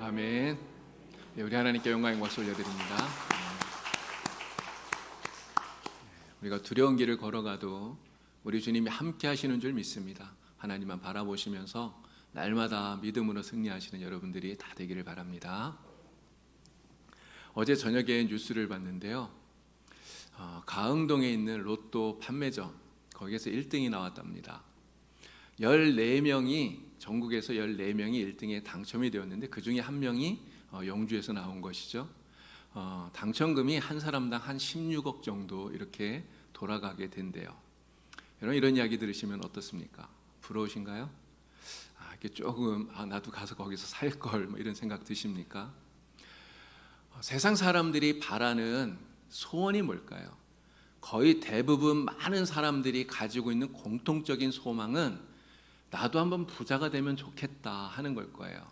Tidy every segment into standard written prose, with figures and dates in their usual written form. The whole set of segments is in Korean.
아멘. 네, 우리 하나님께 영광의 박수 올려드립니다. 우리가 두려운 길을 걸어가도 우리 주님이 함께 하시는 줄 믿습니다. 하나님만 바라보시면서 날마다 믿음으로 승리하시는 여러분들이 다 되기를 바랍니다. 어제 저녁에 뉴스를 봤는데요. 가흥동에 있는 로또 판매점, 거기에서 1등이 나왔답니다. 14명이 전국에서 14명이 1등에 당첨이 되었는데 그 중에 한 명이 영주에서 나온 것이죠. 당첨금이 한 사람당 한 16억 정도 이렇게 돌아가게 된대요. 여러분, 이런 이야기 들으시면 어떻습니까? 부러우신가요? 이렇게 조금 나도 가서 거기서 살 걸 이런 생각 드십니까? 세상 사람들이 바라는 소원이 뭘까요? 거의 대부분 많은 사람들이 가지고 있는 공통적인 소망은 나도 한번 부자가 되면 좋겠다 하는 걸 거예요.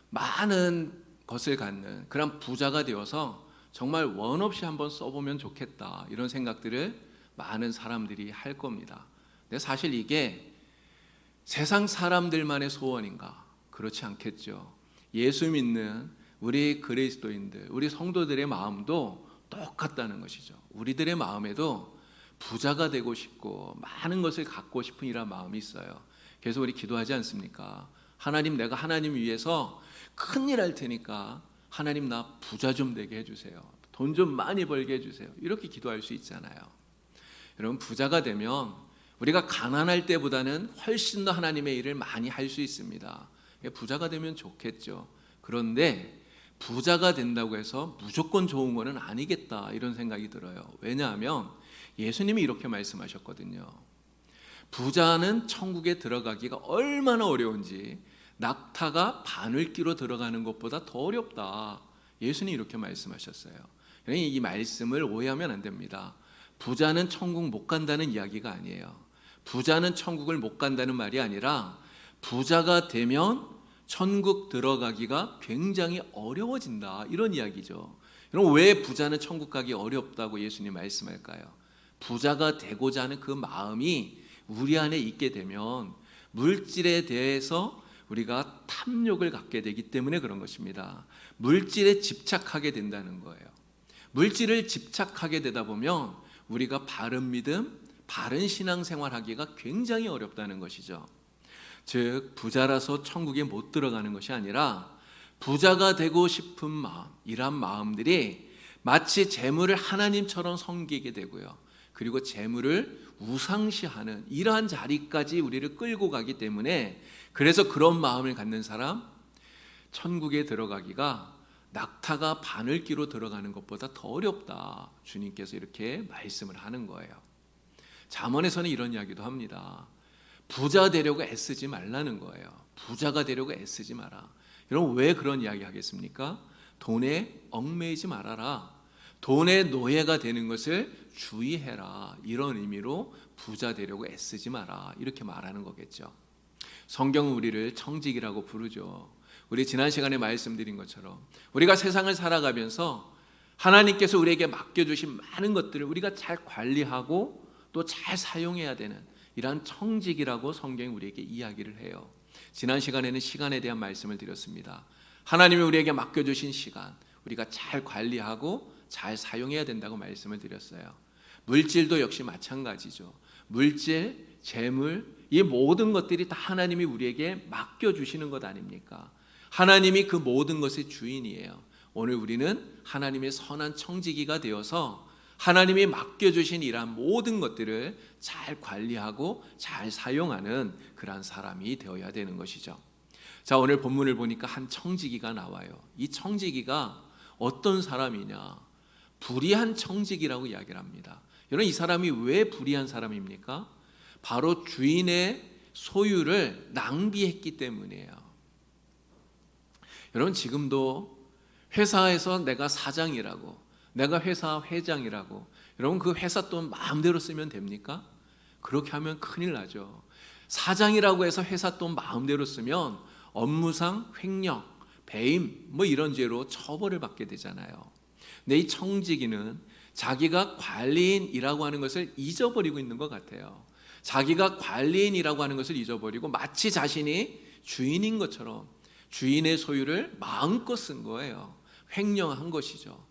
많은 것을 갖는 그런 부자가 되어서 정말 원 없이 한번 써보면 좋겠다, 이런 생각들을 많은 사람들이 할 겁니다. 근데 사실 이게 세상 사람들만의 소원인가? 그렇지 않겠죠. 예수 믿는 우리 그리스도인들, 우리 성도들의 마음도 똑같다는 것이죠. 우리들의 마음에도 부자가 되고 싶고 많은 것을 갖고 싶은 이런 마음이 있어요. 그래서 우리 기도하지 않습니까? 하나님, 내가 하나님 위해서 큰일 할 테니까 하나님 나 부자 좀 되게 해주세요. 돈 좀 많이 벌게 해주세요. 이렇게 기도할 수 있잖아요. 여러분, 부자가 되면 우리가 가난할 때보다는 훨씬 더 하나님의 일을 많이 할 수 있습니다. 부자가 되면 좋겠죠. 그런데 부자가 된다고 해서 무조건 좋은 거는 아니겠다, 이런 생각이 들어요. 왜냐하면 예수님이 이렇게 말씀하셨거든요. 부자는 천국에 들어가기가 얼마나 어려운지 낙타가 바늘기로 들어가는 것보다 더 어렵다. 예수님이 이렇게 말씀하셨어요. 이 말씀을 오해하면 안 됩니다. 부자는 천국 못 간다는 이야기가 아니에요. 부자는 천국을 못 간다는 말이 아니라 부자가 되면 천국 들어가기가 굉장히 어려워진다, 이런 이야기죠. 그럼 왜 부자는 천국 가기 어렵다고 예수님 말씀할까요? 부자가 되고자 하는 그 마음이 우리 안에 있게 되면 물질에 대해서 우리가 탐욕을 갖게 되기 때문에 그런 것입니다. 물질에 집착하게 된다는 거예요. 물질을 집착하게 되다 보면 우리가 바른 믿음, 바른 신앙생활 하기가 굉장히 어렵다는 것이죠. 즉, 부자라서 천국에 못 들어가는 것이 아니라 부자가 되고 싶은 마음, 이런 마음들이 마치 재물을 하나님처럼 섬기게 되고요. 그리고 재물을 우상시하는 이러한 자리까지 우리를 끌고 가기 때문에, 그래서 그런 마음을 갖는 사람, 천국에 들어가기가 낙타가 바늘기로 들어가는 것보다 더 어렵다, 주님께서 이렇게 말씀을 하는 거예요. 잠언에서는 이런 이야기도 합니다. 부자 되려고 애쓰지 말라는 거예요. 부자가 되려고 애쓰지 마라. 여러분, 왜 그런 이야기 하겠습니까? 돈에 얽매이지 말아라. 돈의 노예가 되는 것을 주의해라. 이런 의미로 부자 되려고 애쓰지 마라, 이렇게 말하는 거겠죠. 성경은 우리를 청직이라고 부르죠. 우리 지난 시간에 말씀드린 것처럼 우리가 세상을 살아가면서 하나님께서 우리에게 맡겨주신 많은 것들을 우리가 잘 관리하고 또 잘 사용해야 되는 이러한 청직이라고 성경이 우리에게 이야기를 해요. 지난 시간에는 시간에 대한 말씀을 드렸습니다. 하나님이 우리에게 맡겨주신 시간, 우리가 잘 관리하고 잘 사용해야 된다고 말씀을 드렸어요. 물질도 역시 마찬가지죠. 물질, 재물, 이 모든 것들이 다 하나님이 우리에게 맡겨주시는 것 아닙니까? 하나님이 그 모든 것의 주인이에요. 오늘 우리는 하나님의 선한 청지기가 되어서 하나님이 맡겨주신 이러한 모든 것들을 잘 관리하고 잘 사용하는 그러한 사람이 되어야 되는 것이죠. 자, 오늘 본문을 보니까 한 청지기가 나와요. 이 청지기가 어떤 사람이냐? 불의한 청지기라고 이야기를 합니다. 여러분, 이 사람이 왜 불의한 사람입니까? 바로 주인의 소유를 낭비했기 때문이에요. 여러분, 지금도 회사에서 내가 사장이라고, 내가 회사 회장이라고, 여러분 그 회사 돈 마음대로 쓰면 됩니까? 그렇게 하면 큰일 나죠. 사장이라고 해서 회사 돈 마음대로 쓰면 업무상 횡령, 배임 이런 죄로 처벌을 받게 되잖아요. 근데 이 청지기는 자기가 관리인이라고 하는 것을 잊어버리고 있는 것 같아요. 자기가 관리인이라고 하는 것을 잊어버리고 마치 자신이 주인인 것처럼 주인의 소유를 마음껏 쓴 거예요. 횡령한 것이죠.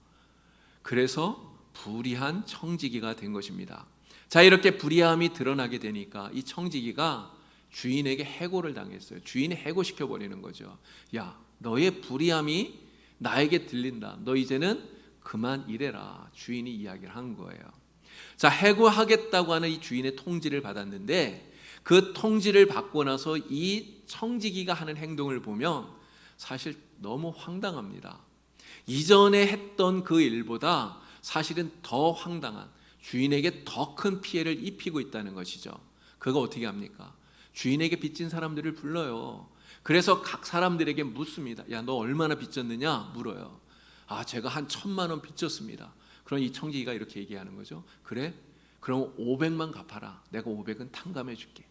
그래서 불의한 청지기가 된 것입니다. 자, 이렇게 불의함이 드러나게 되니까 이 청지기가 주인에게 해고를 당했어요. 주인이 해고시켜 버리는 거죠. 야, 너의 불의함이 나에게 들린다. 너 이제는 그만 일해라. 주인이 이야기를 한 거예요. 자, 해고하겠다고 하는 이 주인의 통지를 받았는데 그 통지를 받고 나서 이 청지기가 하는 행동을 보면 사실 너무 황당합니다. 이전에 했던 그 일보다 사실은 더 황당한, 주인에게 더 큰 피해를 입히고 있다는 것이죠. 그거 어떻게 합니까? 주인에게 빚진 사람들을 불러요. 그래서 각 사람들에게 묻습니다. 야, 너 얼마나 빚졌느냐? 물어요. 아, 제가 한 1,000만 원 빚졌습니다. 그럼 이 청지기가 이렇게 얘기하는 거죠. 그래? 그럼 500만 갚아라. 내가 500은 탕감해 줄게.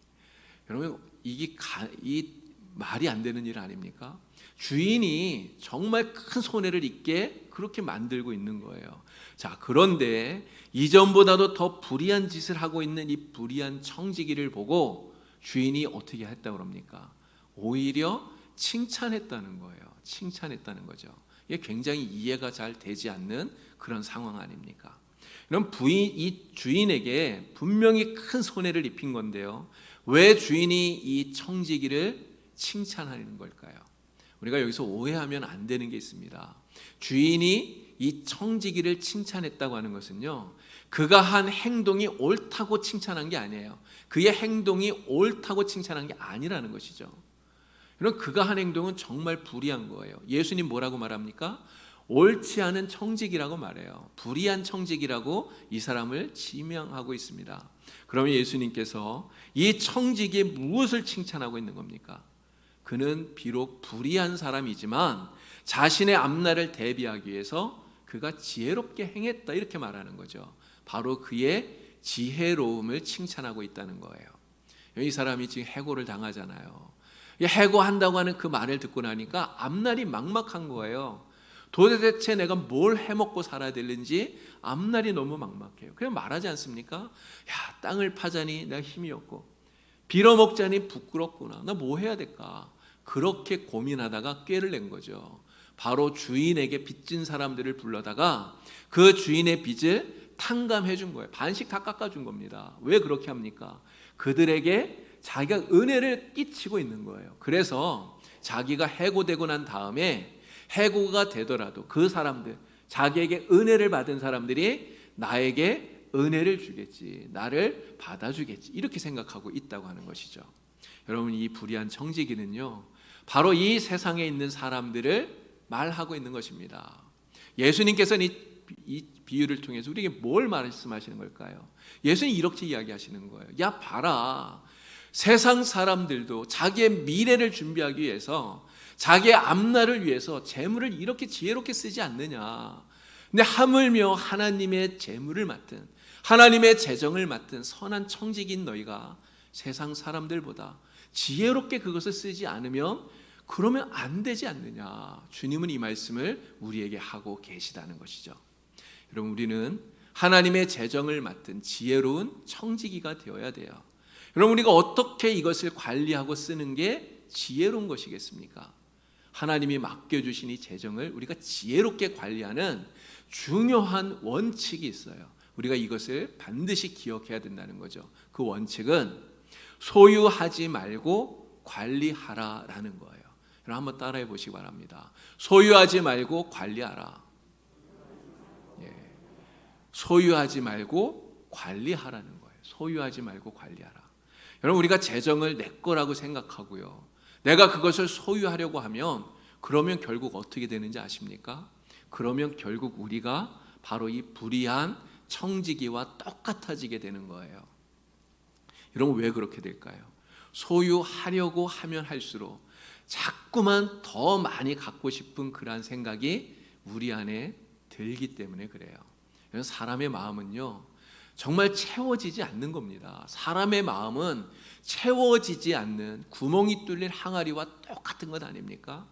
여러분, 이 말이 안 되는 일 아닙니까? 주인이 정말 큰 손해를 입게 그렇게 만들고 있는 거예요. 자, 그런데 이전보다도 더 불의한 짓을 하고 있는 이 불의한 청지기를 보고 주인이 어떻게 했다고 합니까? 오히려 칭찬했다는 거예요. 칭찬했다는 거죠. 이게 굉장히 이해가 잘 되지 않는 그런 상황 아닙니까? 그럼 이 주인에게 분명히 큰 손해를 입힌 건데요. 왜 주인이 이 청지기를 칭찬하는 걸까요? 우리가 여기서 오해하면 안 되는 게 있습니다. 주인이 이 청지기를 칭찬했다고 하는 것은요, 그가 한 행동이 옳다고 칭찬한 게 아니에요. 그의 행동이 옳다고 칭찬한 게 아니라는 것이죠. 그럼 그가 한 행동은 정말 불의한 거예요. 예수님 뭐라고 말합니까? 옳지 않은 청지기라고 말해요. 불의한 청지기라고 이 사람을 지명하고 있습니다. 그러면 예수님께서 이 청지기에 무엇을 칭찬하고 있는 겁니까? 그는 비록 불의한 사람이지만 자신의 앞날을 대비하기 위해서 그가 지혜롭게 행했다, 이렇게 말하는 거죠. 바로 그의 지혜로움을 칭찬하고 있다는 거예요. 이 사람이 지금 해고를 당하잖아요. 해고한다고 하는 그 말을 듣고 나니까 앞날이 막막한 거예요. 도대체 내가 뭘 해먹고 살아야 되는지 앞날이 너무 막막해요. 그냥 말하지 않습니까? 야, 땅을 파자니 내가 힘이 없고 빌어먹자니 부끄럽구나. 나 뭐 해야 될까? 그렇게 고민하다가 꾀를 낸 거죠. 바로 주인에게 빚진 사람들을 불러다가 그 주인의 빚을 탕감해 준 거예요. 반씩 다 깎아준 겁니다. 왜 그렇게 합니까? 그들에게 자기가 은혜를 끼치고 있는 거예요. 그래서 자기가 해고되고 난 다음에 해고가 되더라도 그 사람들, 자기에게 은혜를 받은 사람들이 나에게 은혜를 주겠지, 나를 받아주겠지, 이렇게 생각하고 있다고 하는 것이죠. 여러분, 이 불의한 청지기는요, 바로 이 세상에 있는 사람들을 말하고 있는 것입니다. 예수님께서는 이 비유를 통해서 우리에게 뭘 말씀하시는 걸까요? 예수님 이렇게 이야기하시는 거예요. 야, 봐라, 세상 사람들도 자기의 미래를 준비하기 위해서, 자기의 앞날을 위해서 재물을 이렇게 지혜롭게 쓰지 않느냐. 근데 하물며 하나님의 재물을 맡은, 하나님의 재정을 맡은 선한 청지기인 너희가 세상 사람들보다 지혜롭게 그것을 쓰지 않으면 그러면 안 되지 않느냐. 주님은 이 말씀을 우리에게 하고 계시다는 것이죠. 여러분, 우리는 하나님의 재정을 맡은 지혜로운 청지기가 되어야 돼요. 여러분, 우리가 어떻게 이것을 관리하고 쓰는 게 지혜로운 것이겠습니까? 하나님이 맡겨주신 이 재정을 우리가 지혜롭게 관리하는 중요한 원칙이 있어요. 우리가 이것을 반드시 기억해야 된다는 거죠. 그 원칙은 소유하지 말고 관리하라라는 거예요. 여러분, 한번 따라해 보시기 바랍니다. 소유하지 말고 관리하라. 소유하지 말고 관리하라는 거예요. 소유하지 말고 관리하라. 여러분, 우리가 재정을 내 거라고 생각하고요, 내가 그것을 소유하려고 하면 그러면 결국 어떻게 되는지 아십니까? 그러면 결국 우리가 바로 이 불의한 청지기와 똑같아지게 되는 거예요. 여러분, 왜 그렇게 될까요? 소유하려고 하면 할수록 자꾸만 더 많이 갖고 싶은 그러한 생각이 우리 안에 들기 때문에 그래요. 사람의 마음은요, 정말 채워지지 않는 겁니다. 사람의 마음은 채워지지 않는 구멍이 뚫린 항아리와 똑같은 것 아닙니까?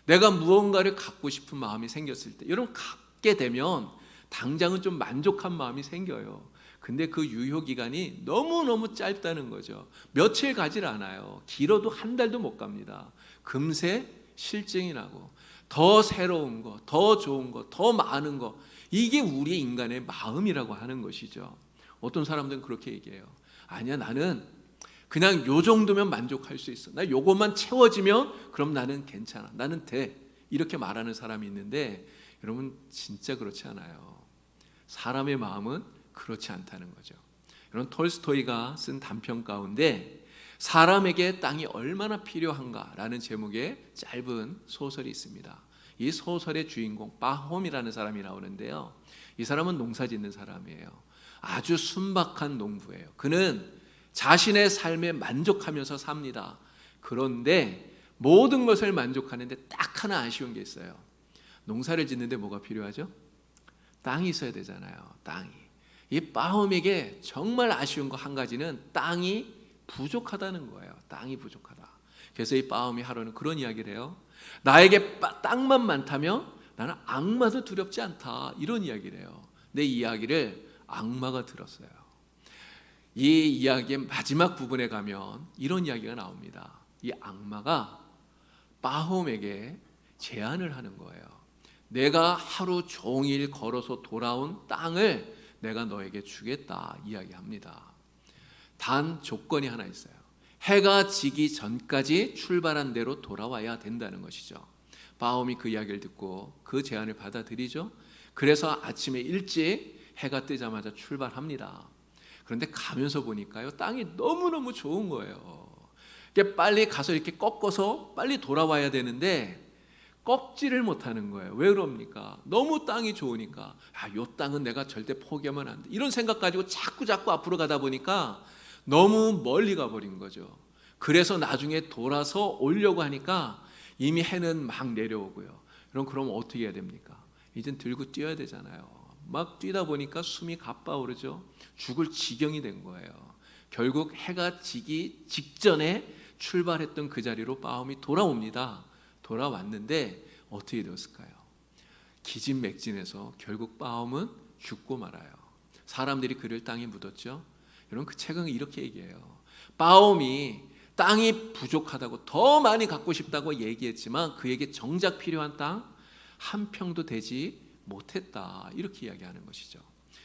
내가 무언가를 갖고 싶은 마음이 생겼을 때, 여러분, 갖게 되면 당장은 좀 만족한 마음이 생겨요. 근데 그 유효기간이 너무너무 짧다는 거죠. 며칠 가질 않아요. 길어도 한 달도 못 갑니다. 금세 실증이 나고 더 새로운 거, 더 좋은 거, 더 많은 거, 이게 우리 인간의 마음이라고 하는 것이죠. 어떤 사람들은 그렇게 얘기해요. 아니야, 나는 그냥 요 정도면 만족할 수 있어. 나 요것만 채워지면 그럼 나는 괜찮아. 나는 돼. 이렇게 말하는 사람이 있는데 여러분 진짜 그렇지 않아요. 사람의 마음은 그렇지 않다는 거죠. 여러분 톨스토이가 쓴 단편 가운데 사람에게 땅이 얼마나 필요한가라는 제목의 짧은 소설이 있습니다. 이 소설의 주인공 바홈이라는 사람이 나오는데요. 이 사람은 농사 짓는 사람이에요. 아주 순박한 농부예요. 그는 자신의 삶에 만족하면서 삽니다. 그런데 모든 것을 만족하는데 딱 하나 아쉬운 게 있어요. 농사를 짓는데 뭐가 필요하죠? 땅이 있어야 되잖아요. 땅이. 이 바홈에게 정말 아쉬운 거 한 가지는 땅이 부족하다는 거예요. 땅이 부족하다. 그래서 이 바홈이 하루는 그런 이야기를 해요. 나에게 땅만 많다면 나는 악마도 두렵지 않다. 이런 이야기를 해요. 근데 이 이야기를 악마가 들었어요. 이 이야기의 마지막 부분에 가면 이런 이야기가 나옵니다. 이 악마가 바홈에게 제안을 하는 거예요. 내가 하루 종일 걸어서 돌아온 땅을 내가 너에게 주겠다 이야기합니다. 단 조건이 하나 있어요. 해가 지기 전까지 출발한 대로 돌아와야 된다는 것이죠. 바홈이 그 이야기를 듣고 그 제안을 받아들이죠. 그래서 아침에 일찍 해가 뜨자마자 출발합니다. 그런데 가면서 보니까요, 땅이 너무너무 좋은 거예요. 빨리 가서 이렇게 꺾어서 빨리 돌아와야 되는데 꺾지를 못하는 거예요. 왜 그럽니까? 너무 땅이 좋으니까. 이 땅은 내가 절대 포기하면 안 돼. 이런 생각 가지고 자꾸 앞으로 가다 보니까 너무 멀리 가버린 거죠. 그래서 나중에 돌아서 오려고 하니까 이미 해는 막 내려오고요. 그럼 어떻게 해야 됩니까? 이젠 들고 뛰어야 되잖아요. 막 뛰다 보니까 숨이 가빠오르죠. 죽을 지경이 된 거예요. 결국 해가 지기 직전에 출발했던 그 자리로 바홈이 돌아옵니다. 돌아왔는데 어떻게 되었을까요? 기진맥진해서 결국 바홈은 죽고 말아요. 사람들이 그를 땅에 묻었죠. 여러분 그 책은 이렇게 얘기해요. 바홈이 땅이 부족하다고 더 많이 갖고 싶다고 얘기했지만 그에게 정작 필요한 땅 한 평도 되지 못했다. 이렇게 이야기하는 것이죠.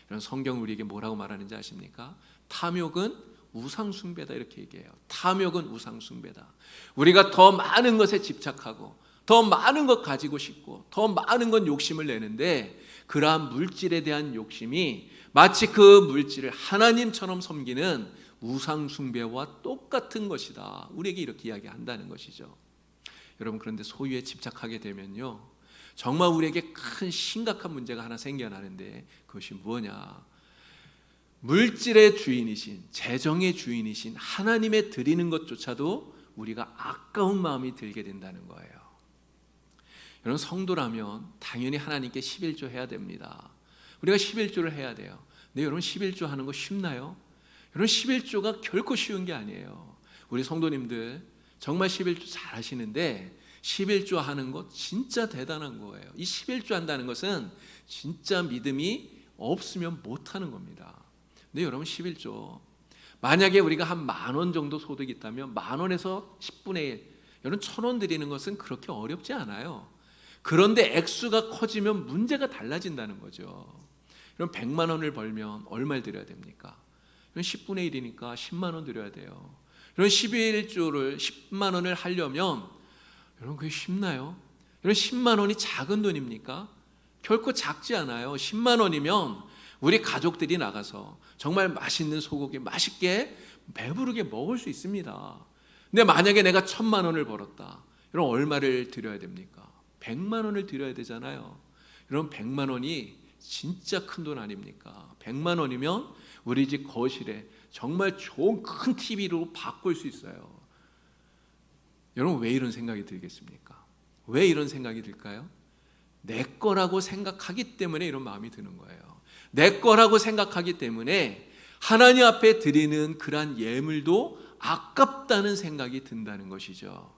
이런 성경 우리에게 뭐라고 말하는지 아십니까? 탐욕은 우상숭배다 이렇게 얘기해요. 탐욕은 우상숭배다. 우리가 더 많은 것에 집착하고 더 많은 것 가지고 싶고 더 많은 것 욕심을 내는데 그러한 물질에 대한 욕심이 마치 그 물질을 하나님처럼 섬기는 우상숭배와 똑같은 것이다. 우리에게 이렇게 이야기한다는 것이죠. 여러분 그런데 소유에 집착하게 되면요, 정말 우리에게 큰 심각한 문제가 하나 생겨나는데 그것이 뭐냐? 물질의 주인이신, 재정의 주인이신 하나님의 드리는 것조차도 우리가 아까운 마음이 들게 된다는 거예요. 여러분 성도라면 당연히 하나님께 11조 해야 됩니다. 우리가 11조를 해야 돼요. 근데 여러분 11조 하는 거 쉽나요? 여러분 11조가 결코 쉬운 게 아니에요. 우리 성도님들 정말 11조 잘 하시는데 11조 하는 것 진짜 대단한 거예요. 이 11조 한다는 것은 진짜 믿음이 없으면 못하는 겁니다. 근데 여러분 11조 만약에 우리가 한 10,000원 정도 소득이 있다면 10,000원에서 10분의 1 여러분 1,000원 드리는 것은 그렇게 어렵지 않아요. 그런데 액수가 커지면 문제가 달라진다는 거죠. 그럼 100만 원을 벌면 얼마를 드려야 됩니까? 그럼 10분의 1이니까 10만 원 드려야 돼요. 그럼 11조를 10만 원을 하려면 여러분 그게 쉽나요? 여러분 10만 원이 작은 돈입니까? 결코 작지 않아요. 10만 원이면 우리 가족들이 나가서 정말 맛있는 소고기 맛있게 배부르게 먹을 수 있습니다. 근데 만약에 내가 1,000만 원을 벌었다. 그럼 얼마를 드려야 됩니까? 100만 원을 드려야 되잖아요. 그럼 100만 원이 진짜 큰 돈 아닙니까? 100만 원이면 우리 집 거실에 정말 좋은 큰 TV로 바꿀 수 있어요. 여러분 왜 이런 생각이 들겠습니까? 왜 이런 생각이 들까요? 내 거라고 생각하기 때문에 이런 마음이 드는 거예요. 내 거라고 생각하기 때문에 하나님 앞에 드리는 그러한 예물도 아깝다는 생각이 든다는 것이죠.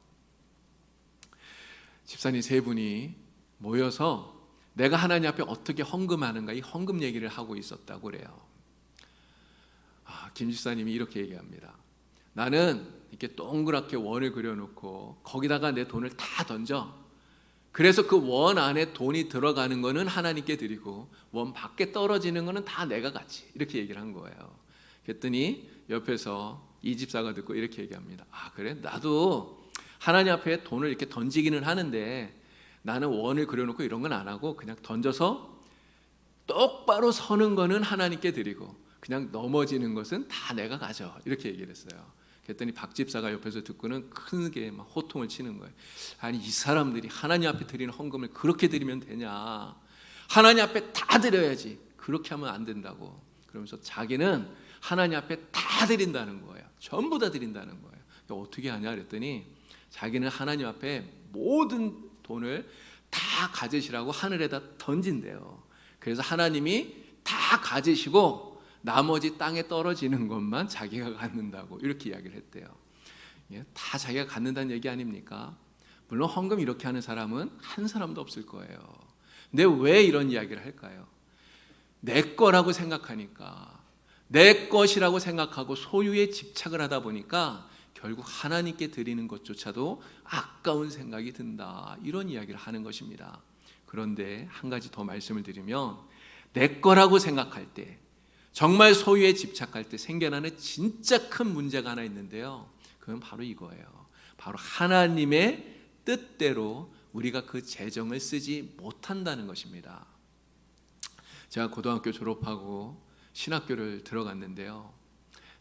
집사님 세 분이 모여서 내가 하나님 앞에 어떻게 헌금하는가 이 헌금 얘기를 하고 있었다고 그래요. 김 집사님이 이렇게 얘기합니다. 나는 이렇게 동그랗게 원을 그려놓고 거기다가 내 돈을 다 던져. 그래서 그 원 안에 돈이 들어가는 거는 하나님께 드리고 원 밖에 떨어지는 거는 다 내가 갖지. 이렇게 얘기를 한 거예요. 그랬더니 옆에서 이 집사가 듣고 이렇게 얘기합니다. 아, 그래? 나도 하나님 앞에 돈을 이렇게 던지기는 하는데 나는 원을 그려놓고 이런 건 안 하고 그냥 던져서 똑바로 서는 거는 하나님께 드리고 그냥 넘어지는 것은 다 내가 가져. 이렇게 얘기를 했어요. 그랬더니 박 집사가 옆에서 듣고는 크게 막 호통을 치는 거예요. 아니, 이 사람들이 하나님 앞에 드리는 헌금을 그렇게 드리면 되냐? 하나님 앞에 다 드려야지. 그렇게 하면 안 된다고. 그러면서 자기는 하나님 앞에 다 드린다는 거예요. 전부 다 드린다는 거예요. 어떻게 하냐 그랬더니 자기는 하나님 앞에 모든 돈을 다 가지시라고 하늘에다 던진대요. 그래서 하나님이 다 가지시고 나머지 땅에 떨어지는 것만 자기가 갖는다고 이렇게 이야기를 했대요. 다 자기가 갖는다는 얘기 아닙니까? 물론 헌금 이렇게 하는 사람은 한 사람도 없을 거예요. 근데 왜 이런 이야기를 할까요? 내 거라고 생각하니까, 내 것이라고 생각하고 소유에 집착을 하다 보니까 결국 하나님께 드리는 것조차도 아까운 생각이 든다. 이런 이야기를 하는 것입니다. 그런데 한 가지 더 말씀을 드리면 내 거라고 생각할 때, 정말 소유에 집착할 때 생겨나는 진짜 큰 문제가 하나 있는데요. 그건 바로 이거예요. 바로 하나님의 뜻대로 우리가 그 재정을 쓰지 못한다는 것입니다. 제가 고등학교 졸업하고 신학교를 들어갔는데요.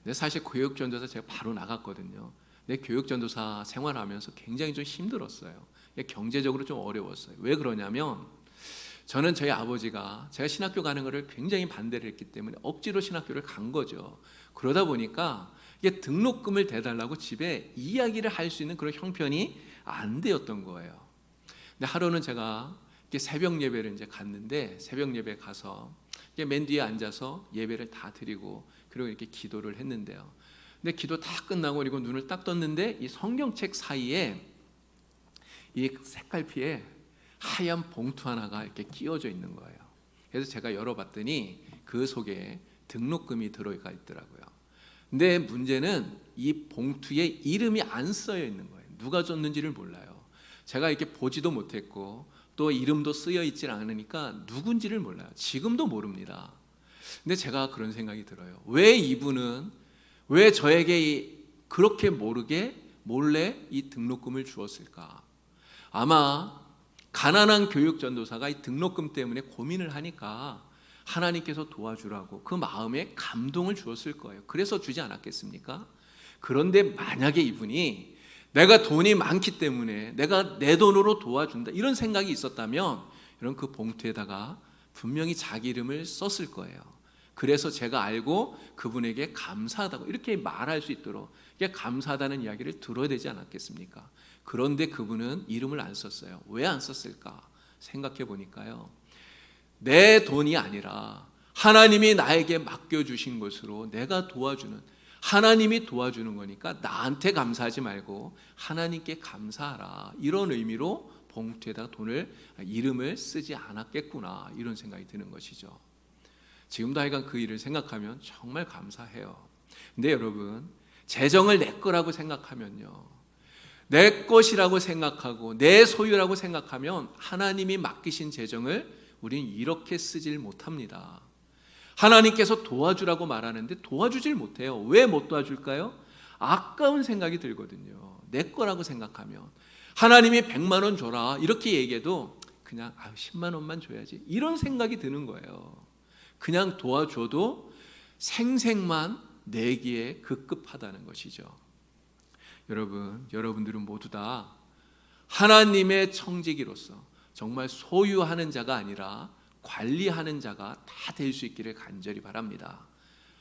근데 사실 교육전도사 제가 바로 나갔거든요. 근데 교육전도사 생활하면서 굉장히 좀 힘들었어요. 경제적으로 좀 어려웠어요. 왜 그러냐면 저는 저희 아버지가 제가 신학교 가는 것을 굉장히 반대를 했기 때문에 억지로 신학교를 간 거죠. 그러다 보니까 이게 등록금을 대달라고 집에 이야기를 할 수 있는 그런 형편이 안 되었던 거예요. 근데 하루는 제가 새벽 예배를 이제 갔는데 새벽 예배 가서 맨 뒤에 앉아서 예배를 다 드리고 그리고 이렇게 기도를 했는데요. 근데 기도 다 끝나고 그리고 눈을 딱 떴는데 이 성경책 사이에 이 색깔피에 하얀 봉투 하나가 이렇게 끼워져 있는 거예요. 그래서 제가 열어봤더니 그 속에 등록금이 들어가 있더라고요. 근데 문제는 이 봉투에 이름이 안 써여 있는 거예요. 누가 줬는지를 몰라요. 제가 이렇게 보지도 못했고 또 이름도 쓰여 있질 않으니까 누군지를 몰라요. 지금도 모릅니다. 근데 제가 그런 생각이 들어요. 왜 이분은 왜 저에게 그렇게 모르게 몰래 이 등록금을 주었을까? 아마 가난한 교육전도사가 이 등록금 때문에 고민을 하니까 하나님께서 도와주라고 그 마음에 감동을 주었을 거예요. 그래서 주지 않았겠습니까? 그런데 만약에 이분이 내가 돈이 많기 때문에 내가 내 돈으로 도와준다 이런 생각이 있었다면 이런 그 봉투에다가 분명히 자기 이름을 썼을 거예요. 그래서 제가 알고 그분에게 감사하다고 이렇게 말할 수 있도록 감사하다는 이야기를 들어야 되지 않았겠습니까? 그런데 그분은 이름을 안 썼어요. 왜 안 썼을까 생각해 보니까요. 내 돈이 아니라 하나님이 나에게 맡겨주신 것으로 내가 도와주는, 하나님이 도와주는 거니까 나한테 감사하지 말고 하나님께 감사하라. 이런 의미로 봉투에다가 이름을 쓰지 않았겠구나 이런 생각이 드는 것이죠. 지금도 하여간 그 일을 생각하면 정말 감사해요. 근데 여러분, 재정을 내 거라고 생각하면요, 내 것이라고 생각하고 내 소유라고 생각하면 하나님이 맡기신 재정을 우리는 이렇게 쓰질 못합니다. 하나님께서 도와주라고 말하는데 도와주질 못해요. 왜 못 도와줄까요? 아까운 생각이 들거든요. 내 거라고 생각하면 하나님이 100만 원 줘라 이렇게 얘기해도 그냥 10만 원만 줘야지 이런 생각이 드는 거예요. 그냥 도와줘도 생색만 내기에 급급하다는 것이죠. 여러분들은 모두 다 하나님의 청지기로서 정말 소유하는 자가 아니라 관리하는 자가 다 될 수 있기를 간절히 바랍니다.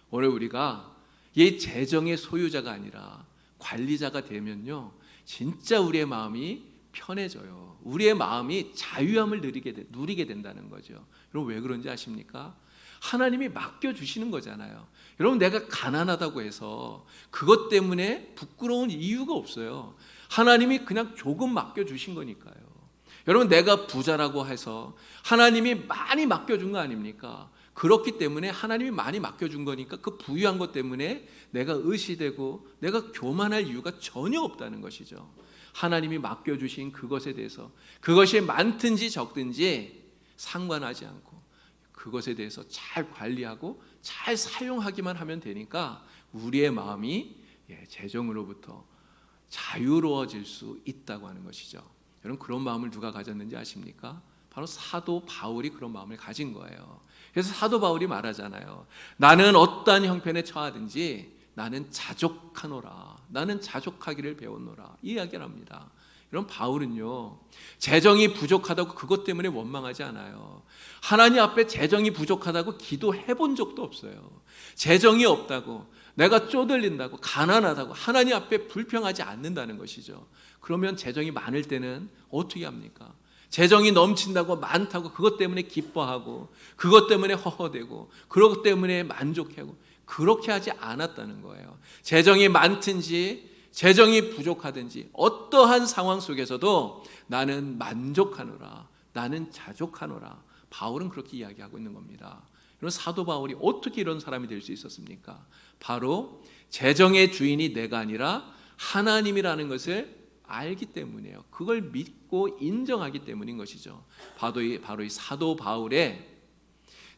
오늘 우리가 이 재정의 소유자가 아니라 관리자가 되면요, 진짜 우리의 마음이 편해져요. 우리의 마음이 자유함을 누리게 된다는 거죠. 여러분 왜 그런지 아십니까? 하나님이 맡겨주시는 거잖아요. 여러분 내가 가난하다고 해서 그것 때문에 부끄러운 이유가 없어요. 하나님이 그냥 조금 맡겨주신 거니까요. 여러분 내가 부자라고 해서 하나님이 많이 맡겨준 거 아닙니까? 그렇기 때문에 하나님이 많이 맡겨준 거니까 그 부유한 것 때문에 내가 의시되고 내가 교만할 이유가 전혀 없다는 것이죠. 하나님이 맡겨주신 그것에 대해서 그것이 많든지 적든지 상관하지 않고 그것에 대해서 잘 관리하고 잘 사용하기만 하면 되니까 우리의 마음이 재정으로부터 자유로워질 수 있다고 하는 것이죠. 여러분, 그런 마음을 누가 가졌는지 아십니까? 바로 사도 바울이 그런 마음을 가진 거예요. 그래서 사도 바울이 말하잖아요. 나는 어떠한 형편에 처하든지 나는 자족하노라. 나는 자족하기를 배웠노라. 이 이야기를 합니다. 이런 바울은요, 재정이 부족하다고 그것 때문에 원망하지 않아요. 하나님 앞에 재정이 부족하다고 기도해 본 적도 없어요. 재정이 없다고, 내가 쪼들린다고, 가난하다고 하나님 앞에 불평하지 않는다는 것이죠. 그러면 재정이 많을 때는 어떻게 합니까? 재정이 넘친다고, 많다고 그것 때문에 기뻐하고 그것 때문에 허허대고 그것 때문에 만족하고, 그렇게 하지 않았다는 거예요. 재정이 많든지 재정이 부족하든지 어떠한 상황 속에서도 나는 만족하노라, 나는 자족하노라. 바울은 그렇게 이야기하고 있는 겁니다. 이런 사도 바울이 어떻게 이런 사람이 될 수 있었습니까? 바로 재정의 주인이 내가 아니라 하나님이라는 것을 알기 때문이에요. 그걸 믿고 인정하기 때문인 것이죠. 바로 이 사도 바울의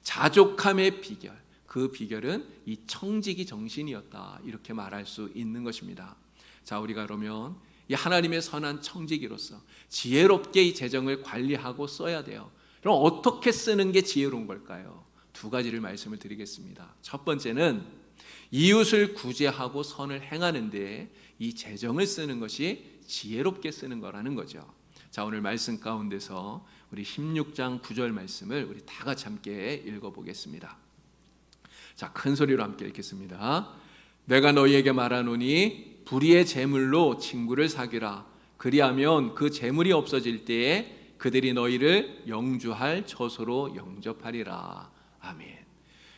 자족함의 비결, 그 비결은 이 청지기 정신이었다, 이렇게 말할 수 있는 것입니다. 자, 우리가 그러면 이 하나님의 선한 청지기로서 지혜롭게 이 재정을 관리하고 써야 돼요. 그럼 어떻게 쓰는 게 지혜로운 걸까요? 두 가지를 말씀을 드리겠습니다. 첫 번째는 이웃을 구제하고 선을 행하는 데 이 재정을 쓰는 것이 지혜롭게 쓰는 거라는 거죠. 자, 오늘 말씀 가운데서 우리 16장 9절 말씀을 우리 다 같이 함께 읽어보겠습니다. 자, 큰 소리로 함께 읽겠습니다. 내가 너희에게 말하노니 불의의 재물로 친구를 사귀라. 그리하면 그 재물이 없어질 때에 그들이 너희를 영주할 처소로 영접하리라. 아멘.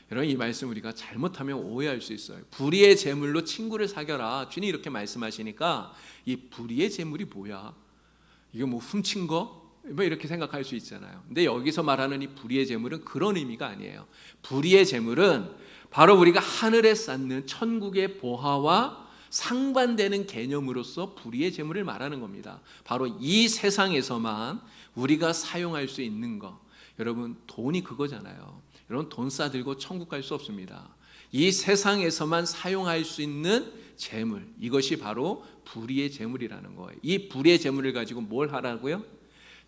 여러분, 이 말씀 우리가 잘못하면 오해할 수 있어요. 불의의 재물로 친구를 사겨라. 주님 이렇게 말씀하시니까 이 불의의 재물이 뭐야? 이게 뭐 훔친 거? 뭐 이렇게 생각할 수 있잖아요. 근데 여기서 말하는 이 불의의 재물은 그런 의미가 아니에요. 불의의 재물은 바로 우리가 하늘에 쌓는 천국의 보화와 상반되는 개념으로서 불의의 재물을 말하는 겁니다. 바로 이 세상에서만 우리가 사용할 수 있는 거. 여러분, 돈이 그거잖아요. 여러분, 돈 싸들고 천국 갈 수 없습니다. 이 세상에서만 사용할 수 있는 재물, 이것이 바로 불의의 재물이라는 거예요. 이 불의의 재물을 가지고 뭘 하라고요?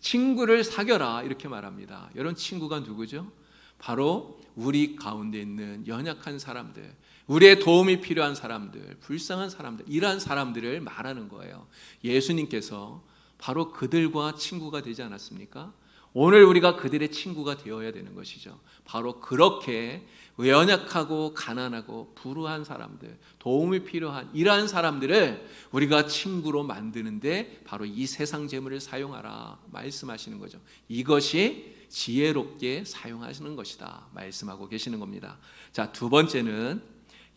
친구를 사겨라, 이렇게 말합니다. 여러분, 친구가 누구죠? 바로 우리 가운데 있는 연약한 사람들, 우리의 도움이 필요한 사람들, 불쌍한 사람들, 이러한 사람들을 말하는 거예요. 예수님께서 바로 그들과 친구가 되지 않았습니까? 오늘 우리가 그들의 친구가 되어야 되는 것이죠. 바로 그렇게 연약하고 가난하고 불우한 사람들, 도움이 필요한 이러한 사람들을 우리가 친구로 만드는데 바로 이 세상 재물을 사용하라 말씀하시는 거죠. 이것이 지혜롭게 사용하시는 것이다 말씀하고 계시는 겁니다. 자, 두 번째는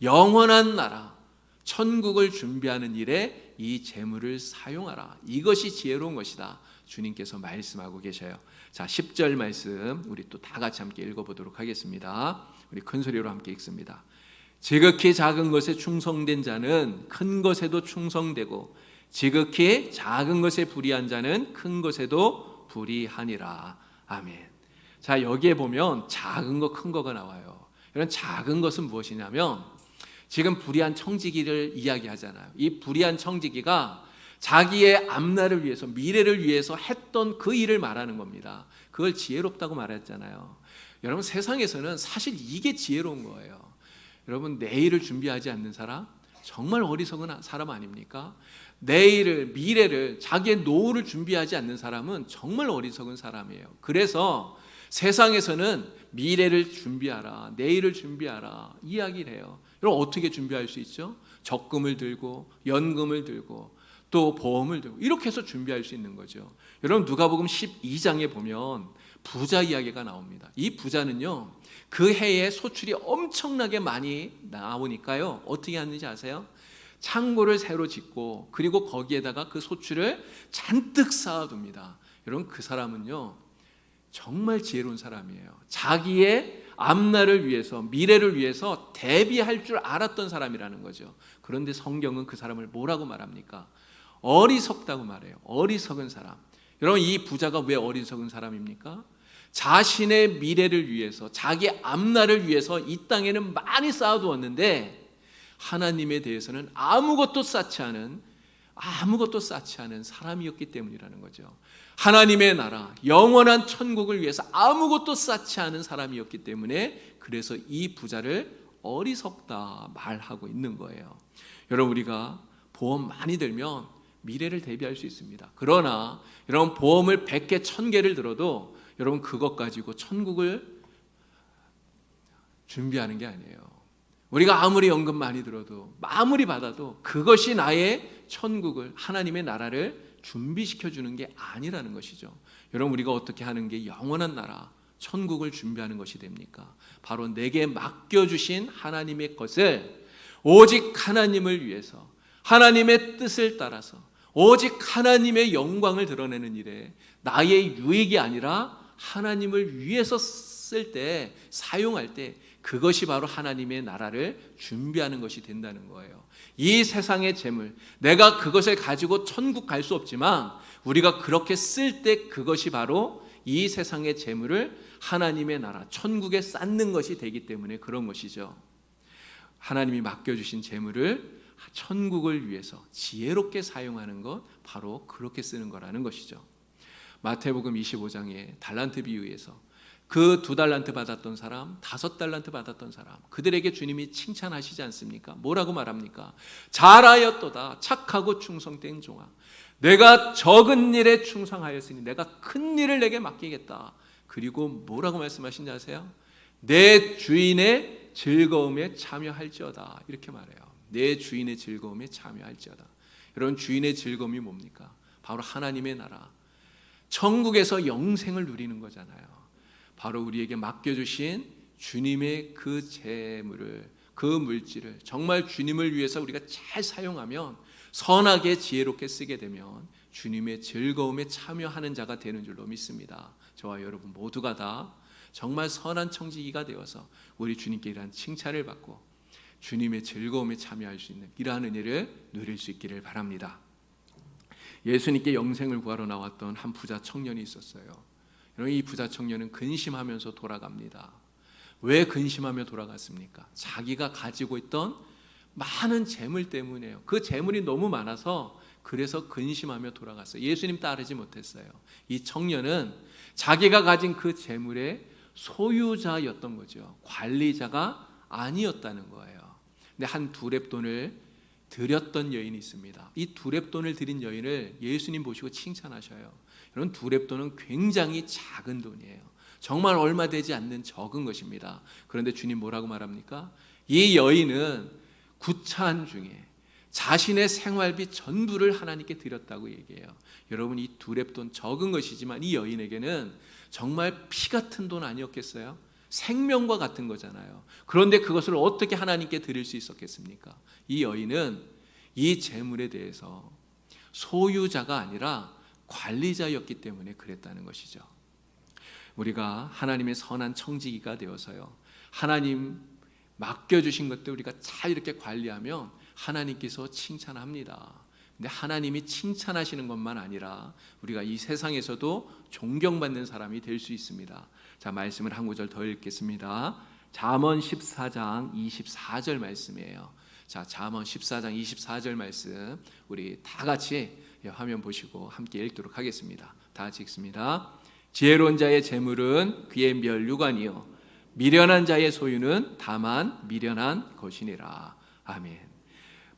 영원한 나라, 천국을 준비하는 일에 이 재물을 사용하라. 이것이 지혜로운 것이다. 주님께서 말씀하고 계셔요. 자, 10절 말씀 우리 또 다 같이 함께 읽어보도록 하겠습니다. 우리 큰 소리로 함께 읽습니다. 지극히 작은 것에 충성된 자는 큰 것에도 충성되고 지극히 작은 것에 불의한 자는 큰 것에도 불의하니라. 아멘. 자, 여기에 보면 작은 거, 큰 거가 나와요. 이런 작은 것은 무엇이냐면 지금 불의한 청지기를 이야기하잖아요. 이 불의한 청지기가 자기의 앞날을 위해서, 미래를 위해서 했던 그 일을 말하는 겁니다. 그걸 지혜롭다고 말했잖아요. 여러분, 세상에서는 사실 이게 지혜로운 거예요. 여러분, 내일을 준비하지 않는 사람 정말 어리석은 사람 아닙니까? 내일을, 미래를, 자기의 노후를 준비하지 않는 사람은 정말 어리석은 사람이에요. 그래서 세상에서는 미래를 준비하라, 내일을 준비하라 이야기를 해요. 여러분, 어떻게 준비할 수 있죠? 적금을 들고 연금을 들고 또 보험을 들고 이렇게 해서 준비할 수 있는 거죠. 여러분, 누가복음 12장에 보면 부자 이야기가 나옵니다. 이 부자는요, 그 해에 소출이 엄청나게 많이 나오니까요, 어떻게 하는지 아세요? 창고를 새로 짓고 그리고 거기에다가 그 소출을 잔뜩 쌓아둡니다. 여러분, 그 사람은요 정말 지혜로운 사람이에요. 자기의 앞날을 위해서, 미래를 위해서 대비할 줄 알았던 사람이라는 거죠. 그런데 성경은 그 사람을 뭐라고 말합니까? 어리석다고 말해요. 어리석은 사람. 여러분, 이 부자가 왜 어리석은 사람입니까? 자신의 미래를 위해서, 자기 앞날을 위해서 이 땅에는 많이 쌓아두었는데 하나님에 대해서는 아무것도 쌓지 않은 사람이었기 때문이라는 거죠. 하나님의 나라, 영원한 천국을 위해서 아무것도 쌓지 않은 사람이었기 때문에 그래서 이 부자를 어리석다 말하고 있는 거예요. 여러분, 우리가 보험 많이 들면 미래를 대비할 수 있습니다. 그러나 여러분, 보험을 100개, 1000개를 들어도 여러분 그것 가지고 천국을 준비하는 게 아니에요. 우리가 아무리 연금 많이 들어도, 아무리 받아도 그것이 나의 천국을, 하나님의 나라를 준비시켜 주는 게 아니라는 것이죠. 여러분, 우리가 어떻게 하는 게 영원한 나라, 천국을 준비하는 것이 됩니까? 바로 내게 맡겨주신 하나님의 것을 오직 하나님을 위해서, 하나님의 뜻을 따라서 오직 하나님의 영광을 드러내는 일에 나의 유익이 아니라 하나님을 위해서 쓸 때, 사용할 때 그것이 바로 하나님의 나라를 준비하는 것이 된다는 거예요. 이 세상의 재물, 내가 그것을 가지고 천국 갈 수 없지만 우리가 그렇게 쓸 때 그것이 바로 이 세상의 재물을 하나님의 나라, 천국에 쌓는 것이 되기 때문에 그런 것이죠. 하나님이 맡겨주신 재물을 천국을 위해서 지혜롭게 사용하는 것, 바로 그렇게 쓰는 거라는 것이죠. 마태복음 25장의 달란트 비유에서 그 2달란트 받았던 사람, 5달란트 받았던 사람, 그들에게 주님이 칭찬하시지 않습니까? 뭐라고 말합니까? 잘하였도다, 착하고 충성된 종아, 내가 적은 일에 충성하였으니 내가 큰 일을 내게 맡기겠다. 그리고 뭐라고 말씀하신지 아세요? 내 주인의 즐거움에 참여할지어다, 이렇게 말해요. 내 주인의 즐거움에 참여할지어다. 여러분, 주인의 즐거움이 뭡니까? 바로 하나님의 나라, 천국에서 영생을 누리는 거잖아요. 바로 우리에게 맡겨주신 주님의 그 재물을, 그 물질을 정말 주님을 위해서 우리가 잘 사용하면, 선하게 지혜롭게 쓰게 되면 주님의 즐거움에 참여하는 자가 되는 줄로 믿습니다. 저와 여러분 모두가 다 정말 선한 청지기가 되어서 우리 주님께 이러한 칭찬을 받고 주님의 즐거움에 참여할 수 있는 이러한 은혜를 누릴 수 있기를 바랍니다. 예수님께 영생을 구하러 나왔던 한 부자 청년이 있었어요. 여러분, 이 부자 청년은 근심하면서 돌아갑니다. 왜 근심하며 돌아갔습니까? 자기가 가지고 있던 많은 재물 때문이에요. 그 재물이 너무 많아서 그래서 근심하며 돌아갔어요. 예수님 따르지 못했어요. 이 청년은 자기가 가진 그 재물의 소유자였던 거죠. 관리자가 아니었다는 거예요. 근데 한 두렙돈을 드렸던 여인이 있습니다. 이 두렙돈을 드린 여인을 예수님 보시고 칭찬하셔요. 이런 두렙돈은 굉장히 작은 돈이에요. 정말 얼마 되지 않는 적은 것입니다. 그런데 주님 뭐라고 말합니까? 이 여인은 구차한 중에 자신의 생활비 전부를 하나님께 드렸다고 얘기해요. 여러분, 이 두렙돈 적은 것이지만 이 여인에게는 정말 피 같은 돈 아니었겠어요? 생명과 같은 거잖아요. 그런데 그것을 어떻게 하나님께 드릴 수 있었겠습니까? 이 여인은 이 재물에 대해서 소유자가 아니라 관리자였기 때문에 그랬다는 것이죠. 우리가 하나님의 선한 청지기가 되어서요, 하나님 맡겨주신 것들 우리가 잘 이렇게 관리하면 하나님께서 칭찬합니다. 근데 하나님이 칭찬하시는 것만 아니라 우리가 이 세상에서도 존경받는 사람이 될 수 있습니다. 자, 말씀을 한 구절 더 읽겠습니다. 잠언 14장 24절 말씀이에요. 자, 잠언 14장 24절 말씀 우리 다 같이 화면 보시고 함께 읽도록 하겠습니다. 다 같이 읽습니다. 지혜로운 자의 재물은 그의 면류관이요 미련한 자의 소유는 다만 미련한 것이니라. 아멘.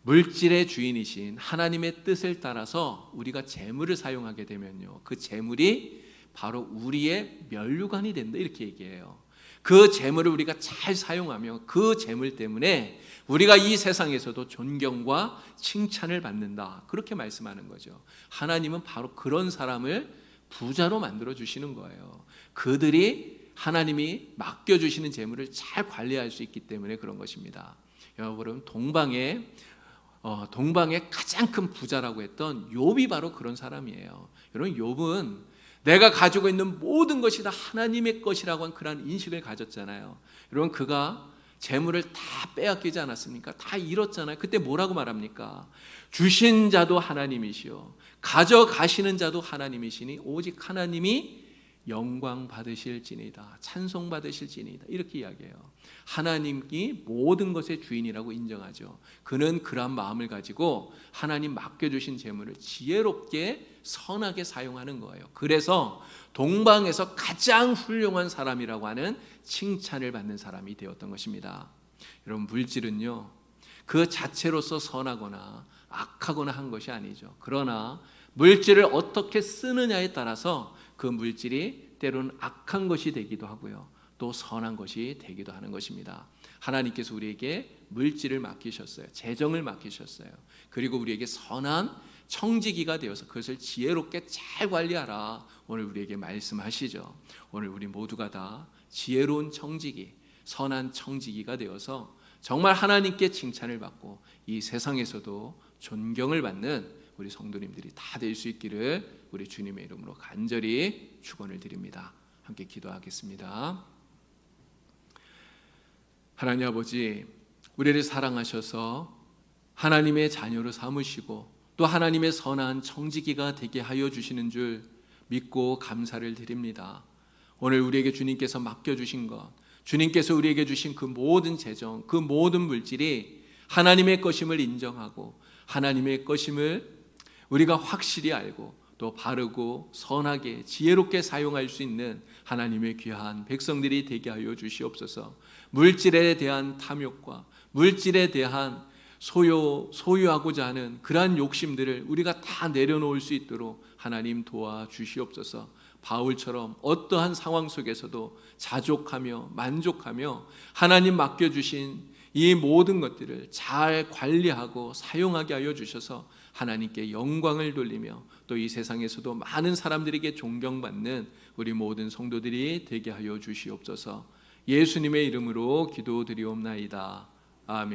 물질의 주인이신 하나님의 뜻을 따라서 우리가 재물을 사용하게 되면요, 그 재물이 바로 우리의 면류관이 된다, 이렇게 얘기해요. 그 재물을 우리가 잘 사용하면 그 재물 때문에 우리가 이 세상에서도 존경과 칭찬을 받는다, 그렇게 말씀하는 거죠. 하나님은 바로 그런 사람을 부자로 만들어 주시는 거예요. 그들이 하나님이 맡겨주시는 재물을 잘 관리할 수 있기 때문에 그런 것입니다. 여러분, 동방의 가장 큰 부자라고 했던 욥이 바로 그런 사람이에요. 여러분, 욥은 내가 가지고 있는 모든 것이 다 하나님의 것이라고 한 그런 인식을 가졌잖아요. 여러분, 그가 재물을 다 빼앗기지 않았습니까? 다 잃었잖아요. 그때 뭐라고 말합니까? 주신 자도 하나님이시요 가져가시는 자도 하나님이시니 오직 하나님이 영광 받으실지니이다, 찬송 받으실지니이다, 이렇게 이야기해요. 하나님이 모든 것의 주인이라고 인정하죠. 그는 그러한 마음을 가지고 하나님 맡겨주신 재물을 지혜롭게 선하게 사용하는 거예요. 그래서 동방에서 가장 훌륭한 사람이라고 하는 칭찬을 받는 사람이 되었던 것입니다. 여러분, 물질은요 그 자체로서 선하거나 악하거나 한 것이 아니죠. 그러나 물질을 어떻게 쓰느냐에 따라서 그 물질이 때로는 악한 것이 되기도 하고요, 또 선한 것이 되기도 하는 것입니다. 하나님께서 우리에게 물질을 맡기셨어요. 재정을 맡기셨어요. 그리고 우리에게 선한 청지기가 되어서 그것을 지혜롭게 잘 관리하라, 오늘 우리에게 말씀하시죠. 오늘 우리 모두가 다 지혜로운 청지기, 선한 청지기가 되어서 정말 하나님께 칭찬을 받고 이 세상에서도 존경을 받는 우리 성도님들이 다 될 수 있기를 우리 주님의 이름으로 간절히 축원을 드립니다. 함께 기도하겠습니다. 하나님 아버지, 우리를 사랑하셔서 하나님의 자녀로 삼으시고 또 하나님의 선한 청지기가 되게 하여 주시는 줄 믿고 감사를 드립니다. 오늘 우리에게 주님께서 맡겨주신 것, 주님께서 우리에게 주신 그 모든 재정, 그 모든 물질이 하나님의 것임을 인정하고 하나님의 것임을 우리가 확실히 알고 또 바르고 선하게 지혜롭게 사용할 수 있는 하나님의 귀한 백성들이 되게 하여 주시옵소서. 물질에 대한 탐욕과 물질에 대한 소유하고자 하는 그러한 욕심들을 우리가 다 내려놓을 수 있도록 하나님 도와주시옵소서. 바울처럼 어떠한 상황 속에서도 자족하며 만족하며 하나님 맡겨주신 이 모든 것들을 잘 관리하고 사용하게 하여 주셔서 하나님께 영광을 돌리며 또 이 세상에서도 많은 사람들에게 존경받는 우리 모든 성도들이 되게 하여 주시옵소서. 예수님의 이름으로 기도드리옵나이다. 아멘.